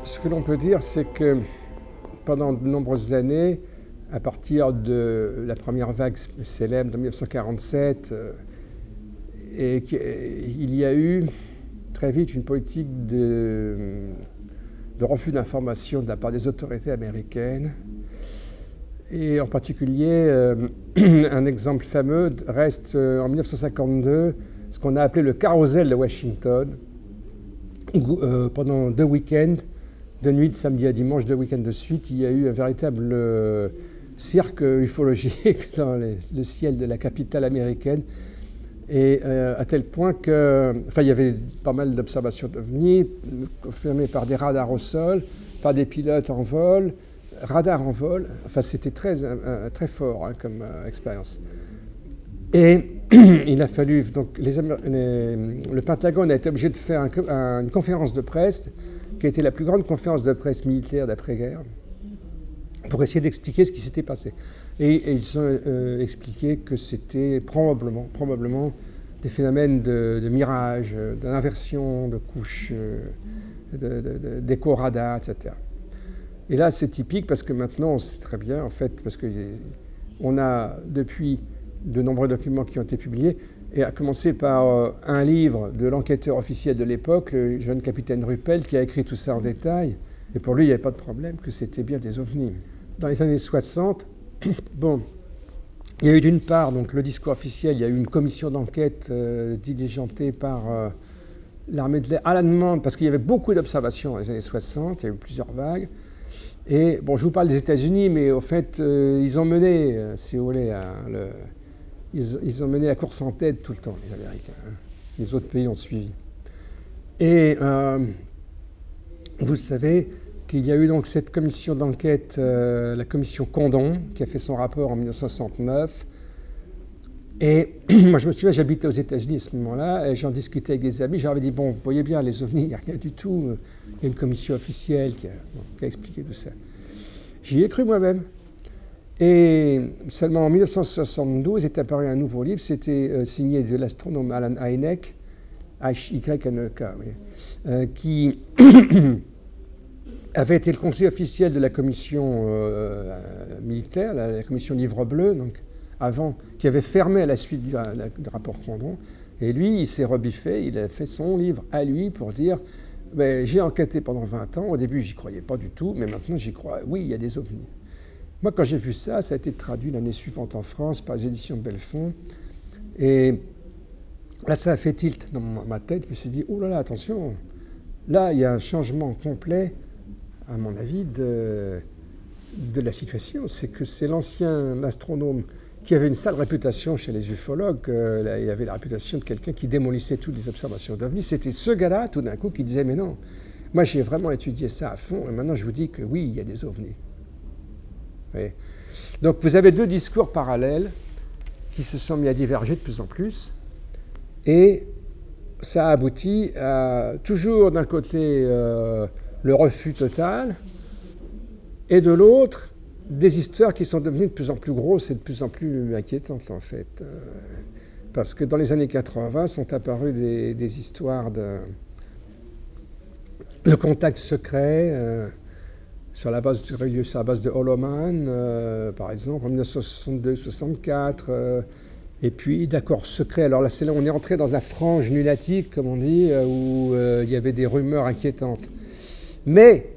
Ce que l'on peut dire, c'est que pendant de nombreuses années, à partir de la première vague célèbre de 1947, il y a eu très vite une politique de refus d'information de la part des autorités américaines. Et en particulier, un exemple fameux reste en 1952, ce qu'on a appelé le carrousel de Washington, où pendant 2 week-ends, de nuit de samedi à dimanche, 2 week-ends de suite, il y a eu un véritable cirque ufologique dans le ciel de la capitale américaine. Et à tel point que, il y avait pas mal d'observations d'OVNI confirmées par des radars au sol, par des pilotes en vol, radars en vol. C'était très fort comme expérience. Et il a fallu, donc, le Pentagone a été obligé de faire une conférence de presse, qui a été la plus grande conférence de presse militaire d'après-guerre, pour essayer d'expliquer ce qui s'était passé. Et ils ont expliqué que c'était probablement des phénomènes de mirage, d'inversion de couches, d'écho-radar, etc. Et là, c'est typique parce que maintenant, on sait très bien, en fait, parce qu'on a depuis de nombreux documents qui ont été publiés, et à commencer par un livre de l'enquêteur officiel de l'époque, le jeune capitaine Ruppel, qui a écrit tout ça en détail. Et pour lui, il n'y avait pas de problème, que c'était bien des ovnis. Dans les années 60, bon, il y a eu d'une part donc, le discours officiel, il y a eu une commission d'enquête diligentée par l'armée de l'air à la demande, parce qu'il y avait beaucoup d'observations dans les années 60, il y a eu plusieurs vagues. Et bon, je vous parle des États-Unis, mais au fait, ils ont mené, si vous voulez, ils ont mené la course en tête tout le temps, les Américains. Les autres pays ont suivi. Et vous savez qu'il y a eu donc cette commission d'enquête, la commission Condon, qui a fait son rapport en 1969. Et moi, je me souviens, j'habitais aux États-Unis à ce moment-là, et j'en discutais avec des amis. J'avais dit, bon, vous voyez bien, les ovnis, il n'y a rien du tout. Il y a une commission officielle qui a expliqué tout ça. J'y ai cru moi-même. Et seulement en 1972 est apparu un nouveau livre, c'était signé de l'astronome Alan Hynek, H-Y-N-E-K, oui, qui avait été le conseiller officiel de la commission militaire, la commission Livre Bleu, donc avant, qui avait fermé à la suite du rapport Condon. Et lui, il s'est rebiffé, il a fait son livre à lui pour dire j'ai enquêté pendant 20 ans, au début j'y croyais pas du tout, mais maintenant j'y crois, oui, il y a des ovnis. Moi, quand j'ai vu ça, ça a été traduit l'année suivante en France par les éditions Belfond. Et là, ça a fait tilt dans ma tête. Je me suis dit, oh là là, attention, là, il y a un changement complet, à mon avis, de la situation. C'est que c'est l'ancien astronome qui avait une sale réputation chez les ufologues. Il avait la réputation de quelqu'un qui démolissait toutes les observations d'OVNI. C'était ce gars-là, tout d'un coup, qui disait, mais non, moi, j'ai vraiment étudié ça à fond, et maintenant, je vous dis que oui, il y a des ovnis. Oui. Donc vous avez 2 discours parallèles qui se sont mis à diverger de plus en plus, et ça aboutit à toujours d'un côté le refus total, et de l'autre des histoires qui sont devenues de plus en plus grosses et de plus en plus inquiétantes en fait. Parce que dans les années 80 sont apparues des histoires de contacts secrets, sur la base de Holoman, par exemple, en 1962-64, et puis d'accords secrets. Alors là, c'est là on est entré dans la frange lunatique, comme on dit, où il y avait des rumeurs inquiétantes. Mais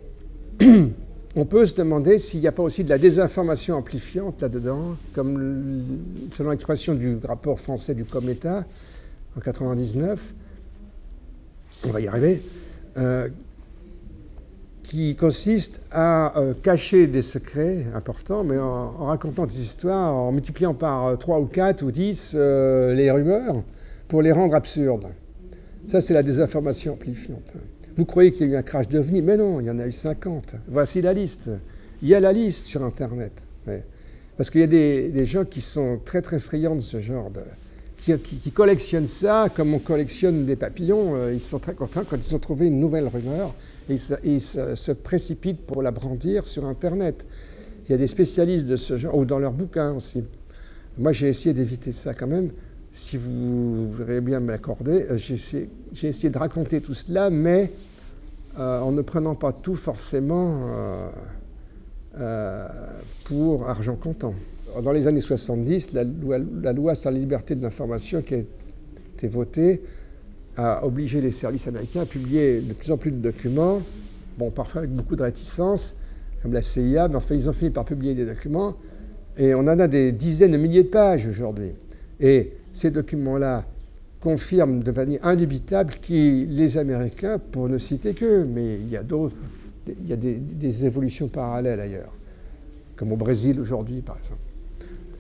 on peut se demander s'il n'y a pas aussi de la désinformation amplifiante là-dedans, comme selon l'expression du rapport français du Cometa, en 1999, on va y arriver, qui consiste à cacher des secrets importants, mais en racontant des histoires, en multipliant par 3 ou 4 ou 10 les rumeurs pour les rendre absurdes. Ça, c'est la désinformation amplifiante. Vous croyez qu'il y a eu un crash d'OVNI, mais non, il y en a eu 50. Voici la liste. Il y a la liste sur Internet. Ouais. Parce qu'il y a des gens qui sont très très friands de ce genre qui collectionnent ça comme on collectionne des papillons. Ils sont très contents quand ils ont trouvé une nouvelle rumeur. Ils se précipitent pour la brandir sur Internet. Il y a des spécialistes de ce genre, ou dans leurs bouquins aussi. Moi, j'ai essayé d'éviter ça quand même. Si vous voudriez bien me l'accorder, j'ai essayé de raconter tout cela, mais en ne prenant pas tout forcément pour argent comptant. Dans les années 70, la loi sur la liberté de l'information qui a été votée a obligé les services américains à publier de plus en plus de documents, bon, parfois avec beaucoup de réticence, comme la CIA, mais enfin, ils ont fini par publier des documents, et on en a des dizaines de milliers de pages aujourd'hui. Et ces documents-là confirment de manière indubitable que les Américains, pour ne citer qu'eux, mais il y a d'autres, il y a des évolutions parallèles ailleurs, comme au Brésil aujourd'hui, par exemple.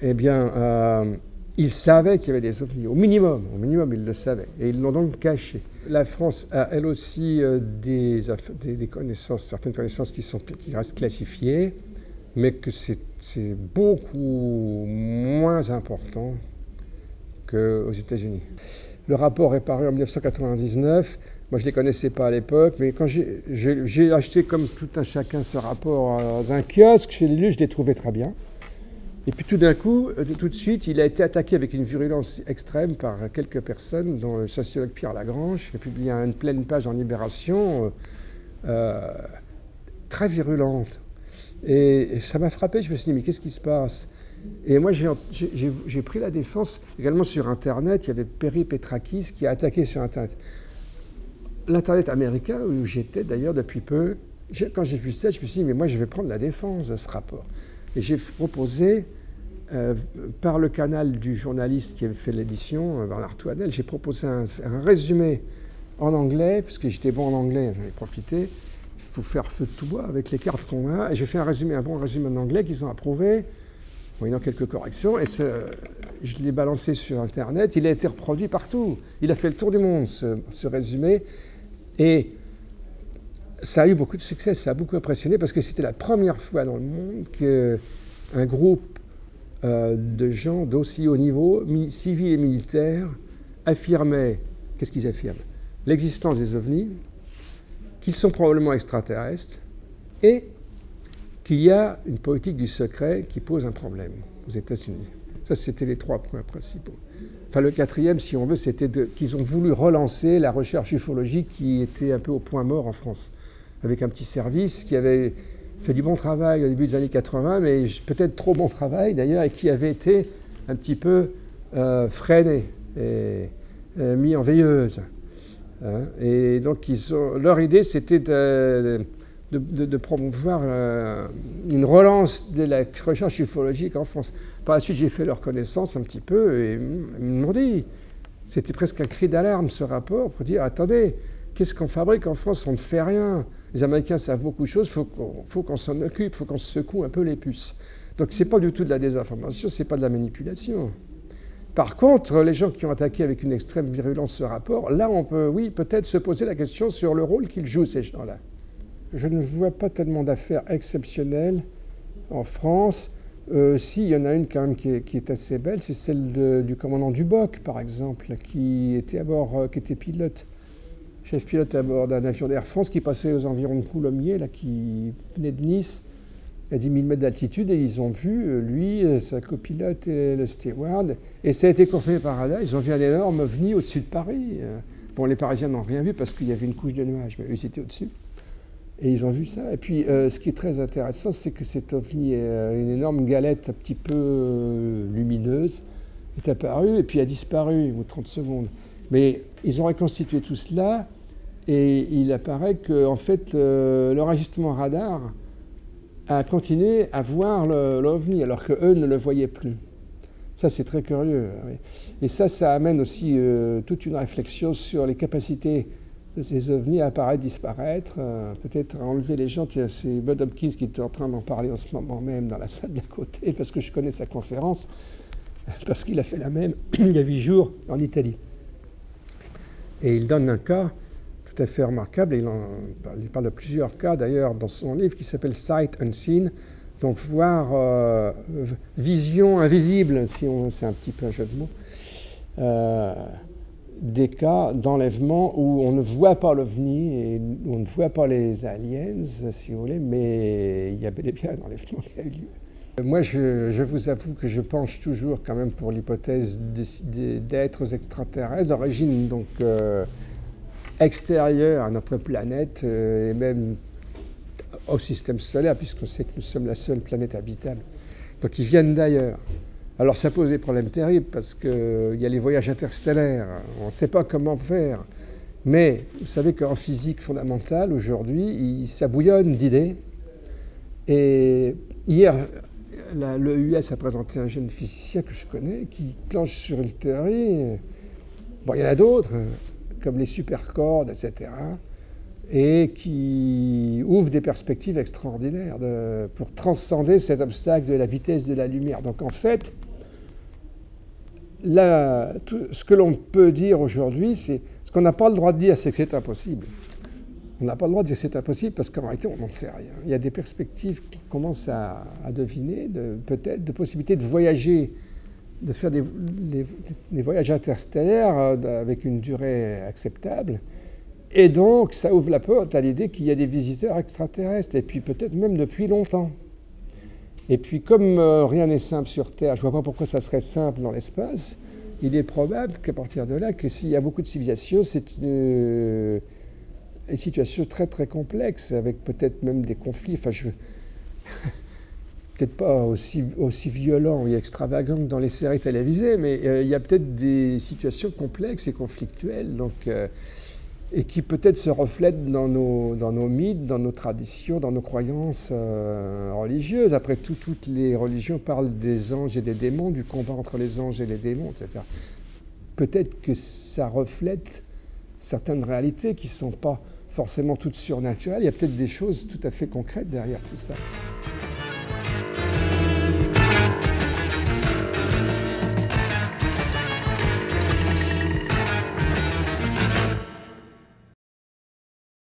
Eh bien, ils savaient qu'il y avait des ovnis, au minimum, ils le savaient, et ils l'ont donc caché. La France a, elle aussi, des connaissances, certaines connaissances qui restent classifiées, mais que c'est beaucoup moins important qu'aux États-Unis. Le rapport est paru en 1999. Moi, je ne les connaissais pas à l'époque, mais quand j'ai acheté comme tout un chacun ce rapport dans un kiosque, je l'ai lu, je l'ai trouvé très bien. Et puis tout d'un coup, tout de suite, il a été attaqué avec une virulence extrême par quelques personnes, dont le sociologue Pierre Lagrange, qui a publié une pleine page en Libération, très virulente. Et ça m'a frappé, je me suis dit, mais qu'est-ce qui se passe? Et moi, j'ai pris la défense également sur Internet. Il y avait Perry Petrakis qui a attaqué sur Internet. L'Internet américain, où j'étais d'ailleurs depuis peu, quand j'ai vu ça, je me suis dit, mais moi, je vais prendre la défense de ce rapport. Et j'ai proposé, par le canal du journaliste qui avait fait l'édition, Bernard Touanel, j'ai proposé un résumé en anglais, puisque j'étais bon en anglais, j'en ai profité. Il faut faire feu de tout bois avec les cartes qu'on a. Et j'ai fait un bon résumé en anglais qu'ils ont approuvé, moyennant quelques corrections. Et je l'ai balancé sur Internet. Il a été reproduit partout. Il a fait le tour du monde, ce résumé. Et ça a eu beaucoup de succès, ça a beaucoup impressionné, parce que c'était la première fois dans le monde qu'un groupe de gens d'aussi haut niveau, civils et militaires, affirmaient, qu'est-ce qu'ils affirment? L'existence des ovnis, qu'ils sont probablement extraterrestres, et qu'il y a une politique du secret qui pose un problème aux États-Unis. Ça, c'était les trois points principaux. Enfin, le quatrième, si on veut, c'était qu'ils ont voulu relancer la recherche ufologique qui était un peu au point mort en France, avec un petit service qui avait fait du bon travail au début des années 80, mais peut-être trop bon travail d'ailleurs, et qui avait été un petit peu freiné et mis en veilleuse. Hein. Et donc, leur idée, c'était de promouvoir une relance de la recherche ufologique en France. Par la suite, j'ai fait leur connaissance un petit peu, et ils m'ont dit, c'était presque un cri d'alarme ce rapport, pour dire, attendez, qu'est-ce qu'on fabrique en France? On ne fait rien. Les Américains savent beaucoup de choses, il faut qu'on s'en occupe, il faut qu'on se secoue un peu les puces. Donc ce n'est pas du tout de la désinformation, ce n'est pas de la manipulation. Par contre, les gens qui ont attaqué avec une extrême virulence ce rapport, là on peut, oui, peut-être se poser la question sur le rôle qu'ils jouent, ces gens-là. Je ne vois pas tellement d'affaires exceptionnelles en France. Si, il y en a une quand même qui est assez belle, c'est celle du commandant Duboc, par exemple, qui était à bord, qui était pilote. Chef pilote à bord d'un avion d'Air France qui passait aux environs de Coulommiers, là, qui venait de Nice, à 10 000 mètres d'altitude, et ils ont vu, lui, sa copilote et le steward, et ça a été confirmé par radar, ils ont vu un énorme ovni au-dessus de Paris. Bon, les Parisiens n'ont rien vu parce qu'il y avait une couche de nuages, mais eux, ils étaient au-dessus. Et ils ont vu ça. Et puis, ce qui est très intéressant, c'est que cet ovni, une énorme galette un petit peu lumineuse, est apparue, et puis a disparu au bout de 30 secondes. Mais ils ont reconstitué tout cela, et il apparaît que, en fait, l'enregistrement radar a continué à voir l'OVNI, alors qu'eux ne le voyaient plus. Ça, c'est très curieux. Oui. Et ça amène aussi toute une réflexion sur les capacités de ces OVNI à apparaître, disparaître, peut-être à enlever les gens. C'est Bud Hopkins qui est en train d'en parler en ce moment même dans la salle d'à côté, parce que je connais sa conférence, parce qu'il a fait la même il y a 8 jours en Italie. Et il donne un cas tout à fait remarquable, et il parle de plusieurs cas d'ailleurs dans son livre qui s'appelle Sight Unseen, donc voir vision invisible, si c'est un petit peu un jeu de mots, des cas d'enlèvement où on ne voit pas l'OVNI et où on ne voit pas les aliens, si vous voulez, mais il y a bel et bien un enlèvement qui a eu lieu. Moi, je vous avoue que je penche toujours quand même pour l'hypothèse d'êtres extraterrestres, d'origine donc extérieurs à notre planète et même au système solaire, puisqu'on sait que nous sommes la seule planète habitable. Donc ils viennent d'ailleurs. Alors ça pose des problèmes terribles parce qu'il y a les voyages interstellaires, on ne sait pas comment faire. Mais vous savez qu'en physique fondamentale, aujourd'hui, ça bouillonne d'idées. Et hier, l'EUS a présenté un jeune physicien que je connais qui planche sur une théorie. Bon, il y en a d'autres, comme les supercordes, etc., et qui ouvrent des perspectives extraordinaires pour transcender cet obstacle de la vitesse de la lumière. Donc en fait, ce que l'on peut dire aujourd'hui, c'est ce qu'on n'a pas le droit de dire, c'est que c'est impossible. On n'a pas le droit de dire que c'est impossible parce qu'en réalité, on n'en sait rien. Il y a des perspectives qu'on commence à deviner, peut-être, de possibilités de voyager, de faire des voyages interstellaires avec une durée acceptable. Et donc, ça ouvre la porte à l'idée qu'il y a des visiteurs extraterrestres, et puis peut-être même depuis longtemps. Et puis, comme rien n'est simple sur Terre, je ne vois pas pourquoi ça serait simple dans l'espace, il est probable qu'à partir de là, que s'il y a beaucoup de civilisations, c'est une situation très très complexe, avec peut-être même des conflits, enfin peut-être pas aussi violents et extravagants que dans les séries télévisées, mais il y a peut-être des situations complexes et conflictuelles, donc, et qui peut-être se reflètent dans nos mythes, dans nos traditions, dans nos croyances religieuses. Après tout, toutes les religions parlent des anges et des démons, du combat entre les anges et les démons, etc. Peut-être que ça reflète certaines réalités qui ne sont pas forcément toutes surnaturelles. Il y a peut-être des choses tout à fait concrètes derrière tout ça.